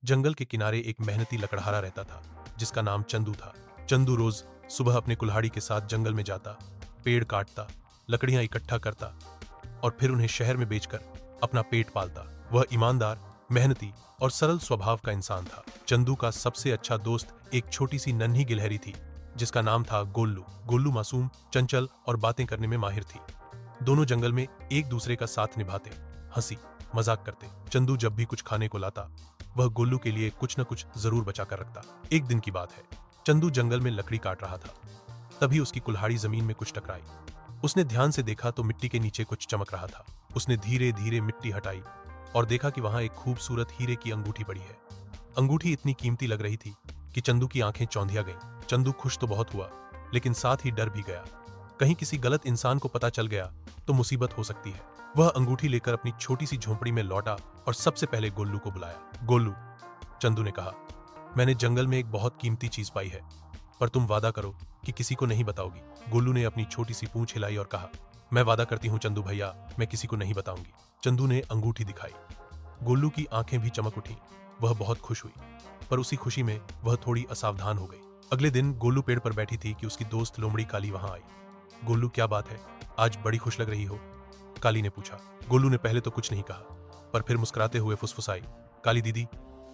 जंगल के किनारे एक मेहनती लकड़हारा रहता था जिसका नाम चंदू था। चंदू रोज सुबह अपने कुल्हाड़ी के साथ जंगल में जाता, पेड़ काटता, लकड़ियां इकट्ठा करता और फिर उन्हें शहर में बेचकर अपना पेट पालता। वह ईमानदार, मेहनती और सरल स्वभाव का इंसान था। चंदू का सबसे अच्छा दोस्त एक छोटी सी नन्ही गिलहरी थी जिसका नाम था गोल्लू। गोल्लू मासूम, चंचल और बातें करने में माहिर थी। दोनों जंगल में एक दूसरे का साथ निभाते, हंसी मजाक करते। चंदू जब भी कुछ खाने को लाता वह गोल्लू के लिए कुछ न कुछ जरूर बचा कर रखता। एक दिन की बात है, चंदू जंगल में लकड़ी काट रहा था। तभी उसकी कुल्हाड़ी जमीन में कुछ टकराई। उसने ध्यान से देखा तो मिट्टी के नीचे कुछ चमक रहा था। उसने धीरे धीरे मिट्टी हटाई और देखा कि वहां एक खूबसूरत हीरे की अंगूठी पड़ी है। अंगूठी इतनी कीमती लग रही थी कि चंदू की आंखें चौंधिया गईं। चंदू खुश तो बहुत हुआ लेकिन साथ ही डर भी गया। कहीं किसी गलत इंसान को पता चल गया तो मुसीबत हो सकती है। वह अंगूठी लेकर अपनी छोटी सी झोंपड़ी में लौटा और सबसे पहले गोल्लू को बुलाया। गोल्लू, चंदू ने कहा, मैंने जंगल में एक बहुत कीमती चीज पाई है, पर तुम वादा करो कि किसी को नहीं बताओगी। गोल्लू ने अपनी छोटी सी पूंछ हिलाई और कहा, मैं वादा करती हूँ चंदू भैया, मैं किसी को नहीं बताऊंगी। चंदू ने अंगूठी दिखाई। गोल्लू की आंखें भी चमक उठी। वह बहुत खुश हुई, पर उसी खुशी में वह थोड़ी असावधान हो गई। अगले दिन गोल्लू पेड़ पर बैठी थी कि उसकी दोस्त लोमड़ी काली वहां आई। गोल्लू, क्या बात है, आज बड़ी खुश लग रही हो? काली ने पूछा। गोल्लू ने पहले तो कुछ नहीं कहा, पर फिर मुस्कुराते हुए फुसफुसाई, काली दीदी,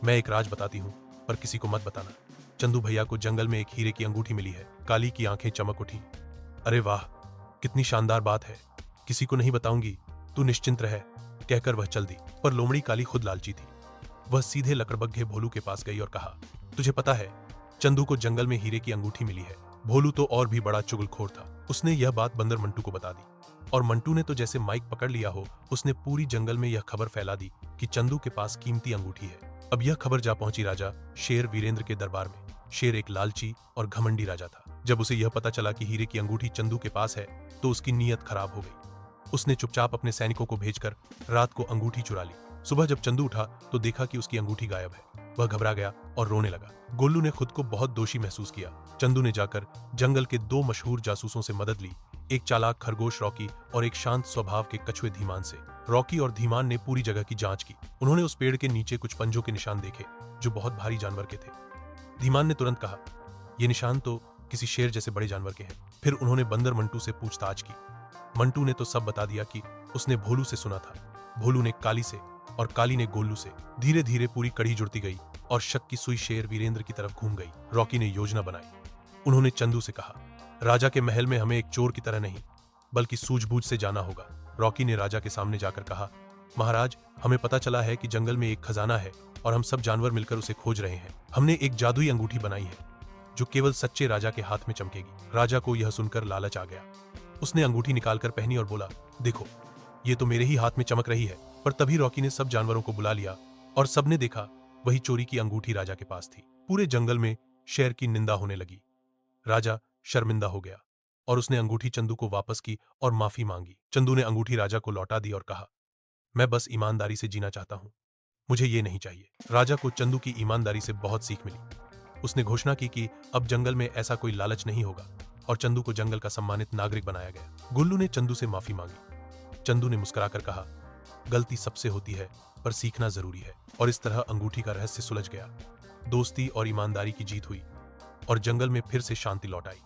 मैं एक राज बताती हूँ, पर किसी को मत बताना। चंदू भैया को जंगल में एक हीरे की अंगूठी मिली है। काली की आंखें चमक उठी। अरे वाह, कितनी शानदार बात है, किसी को नहीं बताऊंगी, तू निश्चिंत रह, कहकर वह चल दी। पर लोमड़ी काली खुद लालची थी। वह सीधे लकड़बग्घे भोलू के पास गई और कहा, तुझे पता है, चंदू को जंगल में हीरे की अंगूठी मिली है। भोलू तो और भी बड़ा चुगलखोर था। उसने यह बात बंदर मंटू को बता दी और मंटू ने तो जैसे माइक पकड़ लिया हो, उसने पूरी जंगल में यह खबर फैला दी कि चंदू के पास कीमती अंगूठी है। अब यह खबर जा पहुंची राजा शेर वीरेंद्र के दरबार में। शेर एक लालची और घमंडी राजा था। जब उसे यह पता चला कि हीरे की अंगूठी चंदू के पास है तो उसकी नीयत खराब हो गई। उसने चुपचाप अपने सैनिकों को भेजकर रात को अंगूठी चुरा ली। सुबह जब चंदू उठा तो देखा कि उसकी अंगूठी गायब है। वह घबरा गया और रोने लगा। गोल्लू ने खुद को बहुत दोषी महसूस किया। चंदू ने जाकर जंगल के दो मशहूर जासूसों से मदद ली, एक चालाक खरगोश रॉकी और एक शांत स्वभाव के कछुए धीमान से। रॉकी और धीमान ने पूरी जगह की जांच की। उन्होंने उस पेड़ के नीचे कुछ पंजों के निशान देखे जो बहुत भारी जानवर के थे। धीमान ने तुरंत कहा, ये निशान तो किसी शेर जैसे बड़े जानवर के हैं। फिर उन्होंने बंदर मंटू से पूछताछ की। मंटू ने तो सब बता दिया कि उसने भोलू से सुना था। भोलू ने काली से और काली ने गोल्लू से। धीरे धीरे पूरी कड़ी जुड़ती गई और शक की सुई शेर वीरेंद्र की तरफ घूम गई। रॉकी ने योजना बनाई। उन्होंने चंदू से कहा, राजा के महल में हमें एक चोर की तरह नहीं बल्कि सूझबूझ से जाना होगा। रॉकी ने राजा के सामने जाकर कहा, महाराज, हमें पता चला है कि जंगल में एक खजाना है और हम सब जानवर मिलकर उसे खोज रहे हैं। हमने एक जादुई अंगूठी बनाई है जो केवल सच्चे राजा के हाथ में चमकेगी। राजा को यह सुनकर लालच आ गया। उसने अंगूठी निकालकर पहनी और बोला, देखो, ये तो मेरे ही हाथ में चमक रही है। पर तभी रॉकी ने सब जानवरों को बुला लिया और सबने देखा वही चोरी की अंगूठी राजा के पास थी। पूरे जंगल में शेर की निंदा होने लगी। राजा शर्मिंदा हो गया और उसने अंगूठी चंदू को वापस की और माफी मांगी। चंदू ने अंगूठी राजा को लौटा दी और कहा, मैं बस ईमानदारी से जीना चाहता हूं, मुझे ये नहीं चाहिए। राजा को चंदू की ईमानदारी से बहुत सीख मिली। उसने घोषणा की कि अब जंगल में ऐसा कोई लालच नहीं होगा और चंदू को जंगल का सम्मानित नागरिक बनाया गया। गोल्लू ने चंदू से माफी मांगी। चंदू ने मुस्कुराकर कहा, गलती सबसे होती है पर सीखना जरूरी है। और इस तरह अंगूठी का रहस्य सुलझ गया। दोस्ती और ईमानदारी की जीत हुई और जंगल में फिर से शांति लौट आई।